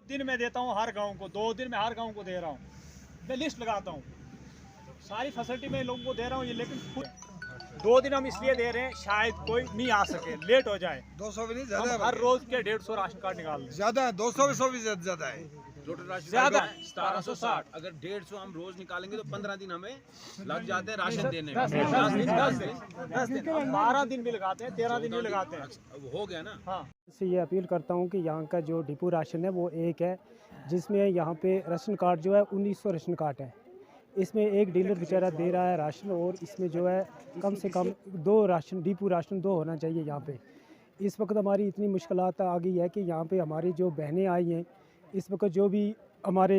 दिन में देता हूँ हर गांव को, 2 दिन में हर गांव को दे रहा हूँ। मैं लिस्ट लगाता हूँ, सारी फैसिलिटी मैं लोगों को दे रहा हूँ। ये लेकिन 2 दिन हम इसलिए दे रहे हैं शायद कोई नहीं आ सके, लेट हो जाए। 200 भी नहीं ज्यादा है, हर रोज के 150 राशन कार्ड निकाल रहे हैं। ज्यादा है, 200 भी ज्यादा है। टोटल राशन ज्यादा 1760। अगर 150 हम रोज निकालेंगे तो 15 दिन हमें लग जाते हैं राशन देने में। 10 दिन 12 दिन भी लगाते हैं, 13 दिन भी लगाते हैं। हो गया ना। हाँ, से ये अपील करता हूँ कि यहाँ का जो डिपो राशन है वो एक है, जिसमें यहाँ पे राशन कार्ड जो है 1900 राशन कार्ड है। इसमें एक डीलर बेचारा दे रहा है राशन, और इसमें जो है कम से कम 2 राशन डिपो राशन 2 होना चाहिए यहाँ पे। इस वक्त हमारी इतनी मुश्किलात आ गई है कि यहाँ पे हमारी जो बहनें आई हैं, इस वक्त जो भी हमारे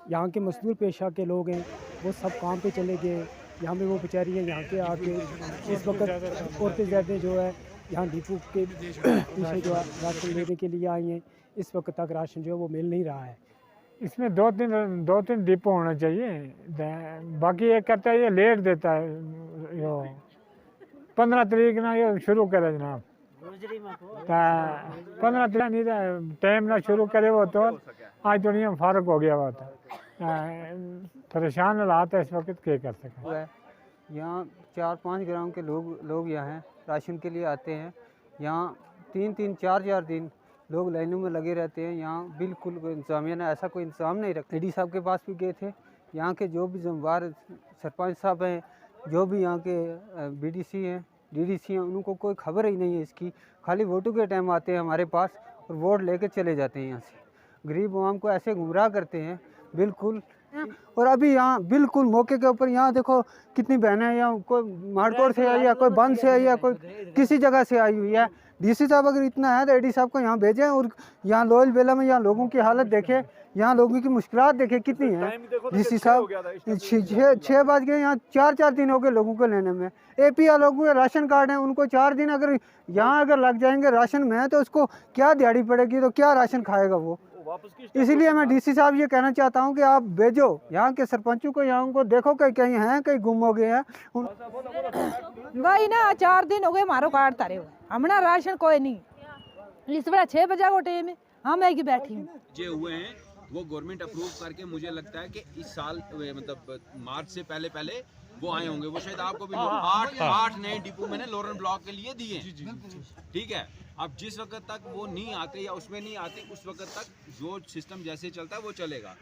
यहाँ के मजदूर पेशा के लोग हैं वो सब काम पे चले गए। यहाँ पे वो बेचारी हैं यहाँ के आके इस वक्त औरतें ज़्यादा जो है यहाँ डिपो के पीछे जो है राशन लेने के लिए आई हैं। इस वक्त तक राशन जो है वो मिल नहीं रहा है। इसमें 2-3 डिपो होना चाहिए। बाकी ये कहता है ये लेट देता है, यो 15 तारीख ना ये शुरू करे जनाब, 15 तारीख नहीं टाइम ना शुरू करे वो तो आज तो नहीं फारक हो गया हुआ था। परेशान हालात है इस वक्त, क्या कर सकें। यहाँ 4-5 गाँव के लोग यहाँ राशन के लिए आते हैं। यहाँ 3-3, 4-4 दिन लोग लाइनों में लगे रहते हैं। यहाँ बिल्कुल कोई इंतजामिया ने ऐसा कोई इंतजाम नहीं रखा। एडी साहब के पास भी गए थे। यहाँ के जो भी जिम्मेदार सरपंच साहब हैं, जो भी यहाँ के बीडीसी हैं, डीडीसी हैं, उनको कोई खबर ही नहीं है इसकी। खाली वोटों के टाइम आते हैं हमारे पास और वोट लेके चले जाते हैं यहाँ से। गरीब आवाम को ऐसे गुमराह करते हैं बिल्कुल। और अभी यहाँ बिल्कुल मौके के ऊपर यहाँ देखो कितनी बहनें हैं, यहाँ कोई माड़कोट से आई है, कोई बंद से आई है, कोई किसी जगह से आई हुई है। डीसी साहब अगर इतना है तो एडी साहब को यहाँ भेजें और यहाँ लोयल बेला में यहाँ लोगों की हालत देखें, यहाँ लोगों की मुश्किलात देखें कितनी है। डीसी साहब 6 बज गए, यहाँ 4-4 दिन हो गए लोगों को लेने में। APR लोगों के राशन कार्ड हैं, उनको 4 दिन अगर यहाँ अगर लग जाएंगे राशन में तो उसको क्या दिहाड़ी पड़ेगी, तो क्या राशन खाएगा वो। इसीलिए मैं डीसी साहब ये कहना चाहता हूँ कि आप भेजो यहाँ के सरपंचों को, यहाँ उनको देखो कहीं कहीं हैं, कहीं गुम हो गए हैं। वही ना 4 दिन हो गए मारो कार्ड तारे हुए, हमारा राशन कोई नहीं। इस बेला 6 बजे को टाइम है, हम एक ही बैठी हूँ। जो हुए हैं वो गवर्नमेंट अप्रूव करके मुझे लगता है कि इस साल मतलब मार्च से पहले वो आए होंगे। वो शायद आपको भी 8 नए डिपो मैंने लोरन ब्लॉक के लिए दिए। ठीक है, अब जिस वक्त तक वो नहीं आते या उसमें नहीं आते उस वक्त तक जो सिस्टम जैसे चलता है वो चलेगा।